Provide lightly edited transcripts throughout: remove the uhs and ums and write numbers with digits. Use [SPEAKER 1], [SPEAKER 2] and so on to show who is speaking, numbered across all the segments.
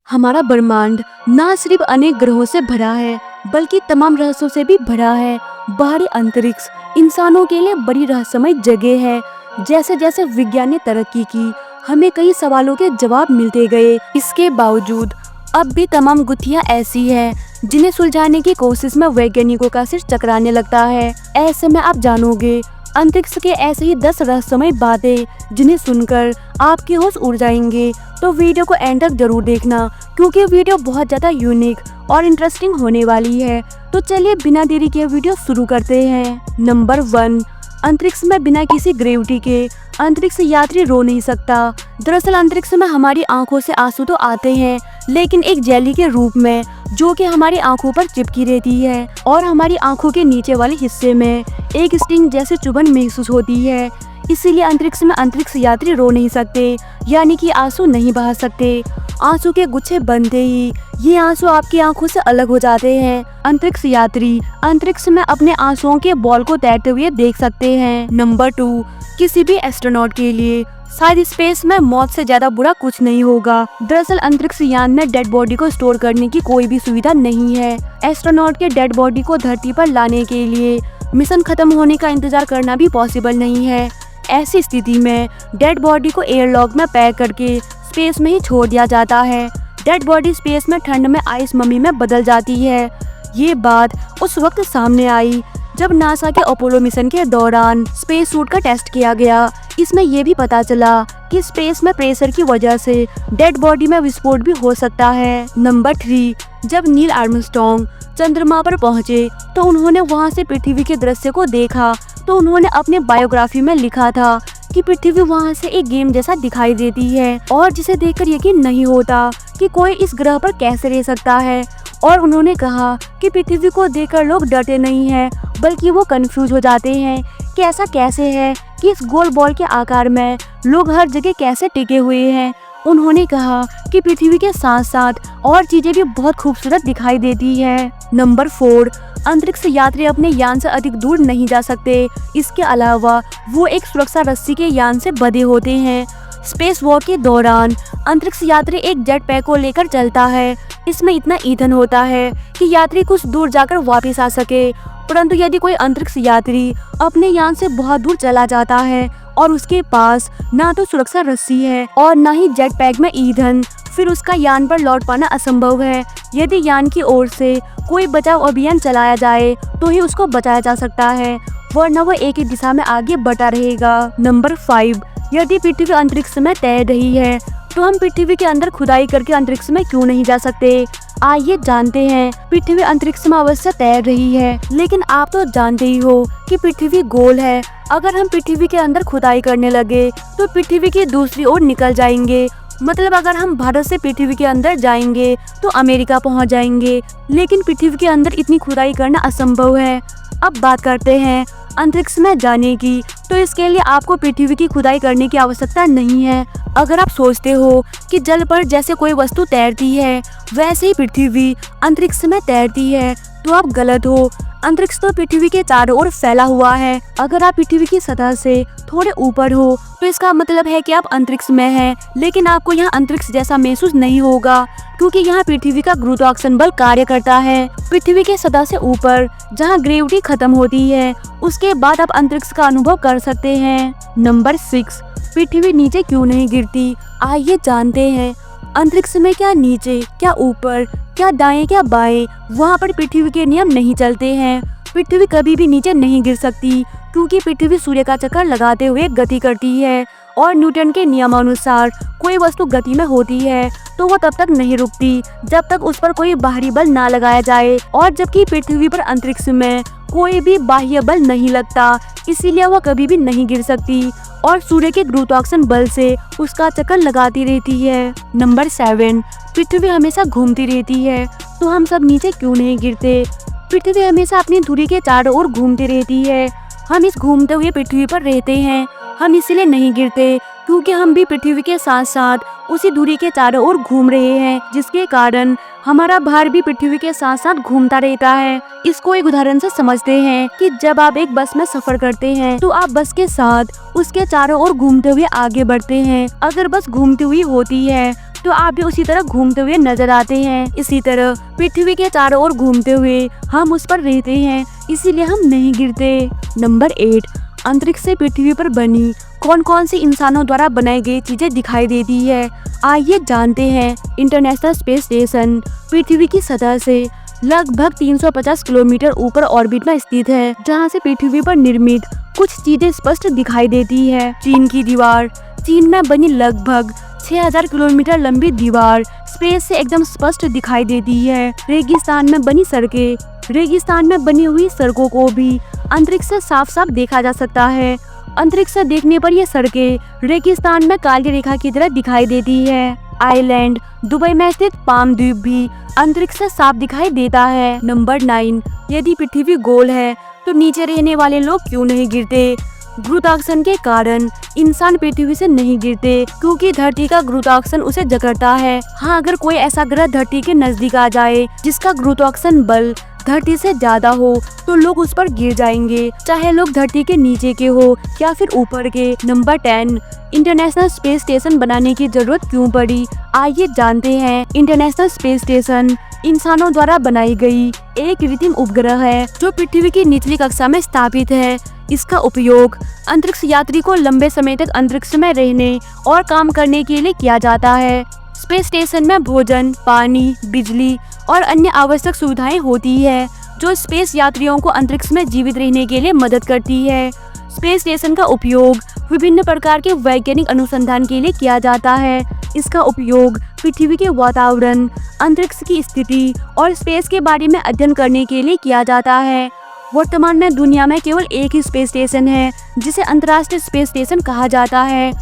[SPEAKER 1] हमारा ब्रह्मांड ना सिर्फ अनेक ग्रहों से भरा है बल्कि तमाम रहस्यों से भी भरा है। बाहरी अंतरिक्ष इंसानों के लिए बड़ी रहस्यमय जगह है। जैसे जैसे विज्ञान ने तरक्की की, हमें कई सवालों के जवाब मिलते गए। इसके बावजूद अब भी तमाम गुत्थियां ऐसी हैं जिन्हें सुलझाने की कोशिश में वैज्ञानिकों का सिर चकराने लगता है। ऐसे में आप जानोगे अंतरिक्ष के ऐसे ही 10 रहस्यमय बातें जिन्हें सुनकर आपके होश उड़ जाएंगे। तो वीडियो को एंड तक जरूर देखना क्योंकि वीडियो बहुत ज्यादा यूनिक और इंटरेस्टिंग होने वाली है। तो चलिए बिना देरी के वीडियो शुरू करते हैं। नंबर 1, अंतरिक्ष में बिना किसी ग्रेविटी के अंतरिक्ष यात्री रो नहीं सकता। दरअसल अंतरिक्ष में हमारी आंखों से आंसू तो आते हैं, लेकिन एक जेली के रूप में जो कि हमारी आंखों पर चिपकी रहती है और हमारी आंखों के नीचे वाले हिस्से में एक स्टिंग जैसे चुभन महसूस होती है। इसीलिए अंतरिक्ष में अंतरिक्ष यात्री रो नहीं सकते, यानी कि आंसू नहीं बहा सकते। आंसू के गुच्छे बनते ही ये आंसू आपकी आंखों से अलग हो जाते हैं। अंतरिक्ष यात्री अंतरिक्ष में अपने आंसुओं के बॉल को तैरते हुए देख सकते हैं। नंबर 2, किसी भी एस्ट्रोनॉट के लिए शायद स्पेस में मौत से ज्यादा बुरा कुछ नहीं होगा। दरअसल अंतरिक्ष यान में डेड बॉडी को स्टोर करने की कोई भी सुविधा नहीं है। एस्ट्रोनॉट के डेड बॉडी को धरती पर लाने के लिए मिशन खत्म होने का इंतजार करना भी पॉसिबल नहीं है। ऐसी स्थिति में डेड बॉडी को एयरलॉक में पैक करके स्पेस में ही छोड़ दिया जाता है। डेड बॉडी स्पेस में ठंड में आइस मम्मी में बदल जाती है। ये बात उस वक्त सामने आई जब नासा के अपोलो मिशन के दौरान स्पेस सूट का टेस्ट किया गया। इसमें यह भी पता चला कि स्पेस में प्रेशर की वजह से डेड बॉडी में विस्फोट भी हो सकता है। नंबर 3, जब नील आर्मस्ट्रॉन्ग चंद्रमा पर पहुंचे तो उन्होंने वहां से पृथ्वी के दृश्य को देखा। तो उन्होंने अपने बायोग्राफी में लिखा था कि पृथ्वी वहां से एक गेम जैसा दिखाई देती है और जिसे देखकर यकीन नहीं होता कि कोई इस ग्रह पर कैसे रह सकता है। और उन्होंने कहा कि पृथ्वी को देखकर लोग डरते नहीं हैं बल्कि वो कंफ्यूज हो जाते हैं कि ऐसा कैसे है कि इस गोल बॉल के आकार में लोग हर जगह कैसे टिके हुए हैं। उन्होंने कहा कि पृथ्वी के साथ साथ और चीजें भी बहुत खूबसूरत दिखाई देती है। नंबर 4, अंतरिक्ष यात्री अपने यान से अधिक दूर नहीं जा सकते। इसके अलावा वो एक सुरक्षा रस्सी के यान से बंधे होते हैं। स्पेस वॉक के दौरान अंतरिक्ष यात्री एक जेट पैक को लेकर चलता है। इसमें इतना ईंधन होता है कि यात्री कुछ दूर जाकर वापस आ सके। परंतु यदि कोई अंतरिक्ष यात्री अपने यान से बहुत दूर चला जाता है और उसके पास ना तो सुरक्षा रस्सी है और ना ही जेट पैक में ईंधन, फिर उसका यान पर लौट पाना असंभव है। यदि यान की ओर से कोई बचाव अभियान चलाया जाए तो ही उसको बचाया जा सकता है, वरना वह एक ही दिशा में आगे बढ़ता रहेगा। नंबर 5, यदि पृथ्वी अंतरिक्ष में तैर रही है तो हम पृथ्वी के अंदर खुदाई करके अंतरिक्ष में क्यों नहीं जा सकते। आइए जानते हैं। पृथ्वी अंतरिक्ष में अवश्य तैर रही है, लेकिन आप तो जानते ही हो कि पृथ्वी गोल है। अगर हम पृथ्वी के अंदर खुदाई करने लगे तो पृथ्वी की दूसरी ओर निकल जाएंगे। मतलब अगर हम भारत से पृथ्वी के अंदर जाएंगे तो अमेरिका पहुंच जाएंगे, लेकिन पृथ्वी के अंदर इतनी खुदाई करना असंभव है। अब बात करते हैं अंतरिक्ष में जाने की। तो इसके लिए आपको पृथ्वी की खुदाई करने की आवश्यकता नहीं है। अगर आप सोचते हो कि जल पर जैसे कोई वस्तु तैरती है वैसे ही पृथ्वी अंतरिक्ष में तैरती है, तो आप गलत हो। अंतरिक्ष तो पृथ्वी के चारों ओर फैला हुआ है। अगर आप पृथ्वी की सतह से थोड़े ऊपर हो तो इसका मतलब है कि आप अंतरिक्ष में हैं, लेकिन आपको यहाँ अंतरिक्ष जैसा महसूस नहीं होगा क्योंकि यहाँ पृथ्वी का गुरुत्वाकर्षण बल कार्य करता है। पृथ्वी के सतह से ऊपर जहाँ ग्रेविटी खत्म होती है उसके बाद आप अंतरिक्ष का अनुभव कर सकते हैं। नंबर 6, पृथ्वी नीचे क्यों नहीं गिरती। आइए जानते हैं। अंतरिक्ष में क्या नीचे, क्या ऊपर, क्या दाएं, क्या बाएं, वहाँ पर पृथ्वी के नियम नहीं चलते हैं। पृथ्वी कभी भी नीचे नहीं गिर सकती क्योंकि पृथ्वी सूर्य का चक्कर लगाते हुए गति करती है और न्यूटन के नियमानुसार कोई वस्तु गति में होती है तो वो तब तक नहीं रुकती जब तक उस पर कोई बाहरी बल ना लगाया जाए, और जबकि पृथ्वी पर अंतरिक्ष में कोई भी बाह्य बल नहीं लगता, इसीलिए वह कभी भी नहीं गिर सकती और सूर्य के गुरुत्वाकर्षण बल से उसका चक्कर लगाती रहती है। नंबर 7, पृथ्वी हमेशा घूमती रहती है तो हम सब नीचे क्यों नहीं गिरते। पृथ्वी हमेशा अपनी धुरी के चारों ओर घूमती रहती है। हम इस घूमते हुए पृथ्वी पर रहते हैं। हम इसीलिए नहीं गिरते क्योंकि हम भी पृथ्वी के साथ साथ उसी दूरी के चारों ओर घूम रहे हैं, जिसके कारण हमारा भार भी पृथ्वी के साथ साथ घूमता रहता है। इसको एक उदाहरण से समझते हैं कि जब आप एक बस में सफर करते हैं तो आप बस के साथ उसके चारों ओर घूमते हुए आगे बढ़ते हैं। अगर बस घूमती हुई होती है तो आप भी उसी तरह घूमते हुए नजर आते हैं। इसी तरह पृथ्वी के चारों ओर घूमते हुए हम उस पर रहते हैं, इसीलिए हम नहीं गिरते। नंबर 8, अंतरिक्ष से पृथ्वी पर बनी कौन कौन सी इंसानों द्वारा बनाई गई चीजें दिखाई देती है, आइए जानते हैं। इंटरनेशनल स्पेस स्टेशन पृथ्वी की सतह से लगभग 350 किलोमीटर ऊपर ऑर्बिट में स्थित है, जहां से पृथ्वी पर निर्मित कुछ चीजें स्पष्ट दिखाई देती है। चीन की दीवार, चीन में बनी लगभग 6000 किलोमीटर लंबी दीवार स्पेस से एकदम स्पष्ट दिखाई देती है। रेगिस्तान में बनी सड़कें, रेगिस्तान में बनी हुई सड़कों को भी अंतरिक्ष से साफ साफ देखा जा सकता है। अंतरिक्ष से देखने पर यह सड़कें रेगिस्तान में काली रेखा की तरह दिखाई देती है। आइलैंड दुबई में स्थित पाम द्वीप भी अंतरिक्ष से साफ दिखाई देता है। नंबर 9, यदि पृथ्वी गोल है तो नीचे रहने वाले लोग क्यों नहीं गिरते? गुरुत्वाकर्षण के कारण इंसान पृथ्वी से नहीं गिरते, क्योंकि धरती का गुरुत्वाकर्षण उसे जकड़ता है। हाँ, अगर कोई ऐसा ग्रह धरती के नजदीक आ जाए जिसका गुरुत्वाकर्षण बल धरती से ज्यादा हो तो लोग उस पर गिर जाएंगे, चाहे लोग धरती के नीचे के हो या फिर ऊपर के। नंबर 10, इंटरनेशनल स्पेस स्टेशन बनाने की जरूरत क्यों पड़ी, आइए जानते हैं। इंटरनेशनल स्पेस स्टेशन इंसानों द्वारा बनाई गई एक कृत्रिम उपग्रह है जो पृथ्वी की निचली कक्षा में स्थापित है। इसका उपयोग अंतरिक्ष यात्री को लंबे समय तक अंतरिक्ष में रहने और काम करने के लिए किया जाता है। स्पेस स्टेशन में भोजन, पानी, बिजली और अन्य आवश्यक सुविधाएं होती है जो स्पेस यात्रियों को अंतरिक्ष में जीवित रहने के लिए मदद करती है। स्पेस स्टेशन का उपयोग विभिन्न प्रकार के वैज्ञानिक अनुसंधान के लिए किया जाता है। इसका उपयोग पृथ्वी के वातावरण, अंतरिक्ष की स्थिति और स्पेस के बारे में अध्ययन करने के लिए किया जाता है। वर्तमान में दुनिया में केवल एक ही स्पेस स्टेशन है जिसे अंतर्राष्ट्रीय स्पेस स्टेशन कहा जाता है।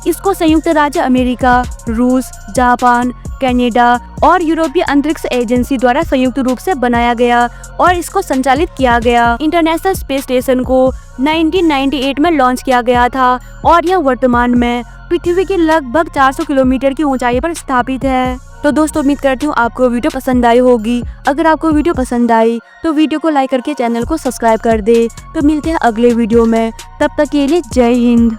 [SPEAKER 1] इसको संयुक्त राज्य अमेरिका, रूस, जापान, कनाडा और यूरोपीय अंतरिक्ष एजेंसी द्वारा संयुक्त रूप से बनाया गया और इसको संचालित किया गया। इंटरनेशनल स्पेस स्टेशन को 1998 में लॉन्च किया गया था और यह वर्तमान में पृथ्वी की लगभग 400 किलोमीटर की ऊंचाई पर स्थापित है। तो दोस्तों, उम्मीद करती हूँ आपको वीडियो पसंद आई होगी। अगर आपको वीडियो पसंद आई तो वीडियो को लाइक करके चैनल को सब्सक्राइब कर दे। तो मिलते हैं अगले वीडियो में, तब तक के लिए जय हिंद।